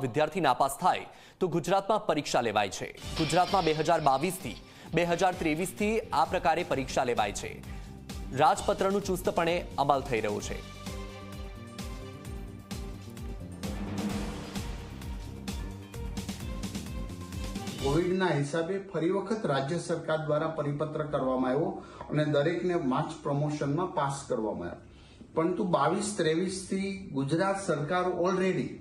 વિદ્યાર્થી નાપાસ થાય તો ગુજરાતમાં પરીક્ષા લેવાય છે। ગુજરાતમાં 2022થી 2023થી આ પ્રકારે પરીક્ષા લેવાય છે। રાજપત્રનું ચુસ્તપણે અમલ થઈ રહ્યું છે। કોવિડના હિસાબે ફરી વખત રાજ્ય સરકાર દ્વારા પરિપત્ર કરવામાં આવ્યો અને દરેકને માર્ચ પ્રમોશનમાં પાસ કરવામાં આવ્યા। પરંતુ 22-23 થી ગુજરાત સરકાર ઓલરેડી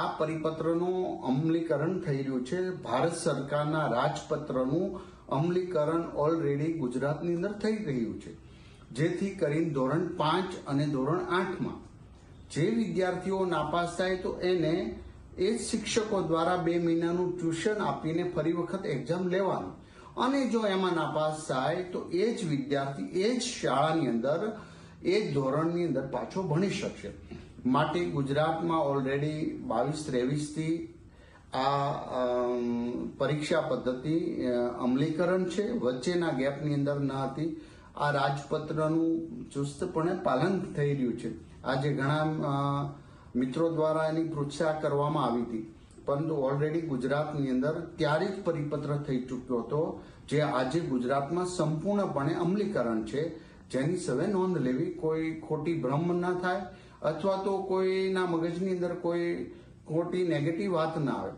આ પરિપત્રનું અમલીકરણ થઈ રહ્યું છે। ભારત સરકારના રાજપત્રનું અમલીકરણ ઓલરેડી ગુજરાતની અંદર થઈ રહ્યું છે, જેથી કરીને ધોરણ 5 અને ધોરણ 8માં જે વિદ્યાર્થીઓ નાપાસ થાય તો એને એ શિક્ષકો દ્વારા 2 મહિનાનું ટ્યુશન આપીને ફરી વખત એક્ઝામ લેવાનું, અને જો એમાં નાપાસ થાય તો એ જ વિદ્યાર્થી એ જ શાળાની અંદર એ જ ધોરણની અંદર પાછો ભણી શકશે। માટે ગુજરાતમાં ઓલરેડી 22-23 થી આ પરીક્ષા પદ્ધતિ અમલીકરણ છે, વચ્ચેના ગેપની અંદર ન હતી। આ રાજપત્રનું ચુસ્તપણે પાલન થઈ રહ્યું છે। આજે ઘણા મિત્રો દ્વારા એની પ્રોત્સાહન કરવામાં આવી હતી, પરંતુ ઓલરેડી ગુજરાતની અંદર ત્યારે જ પરિપત્ર થઈ ચૂક્યો હતો, જે આજે ગુજરાતમાં સંપૂર્ણપણે અમલીકરણ છે, જેની સવે નોંધ લેવી, કોઈ ખોટી ભ્રમ ન થાય અથવા તો કોઈના મગજની અંદર કોઈ ખોટી નેગેટિવ વાત ના આવે।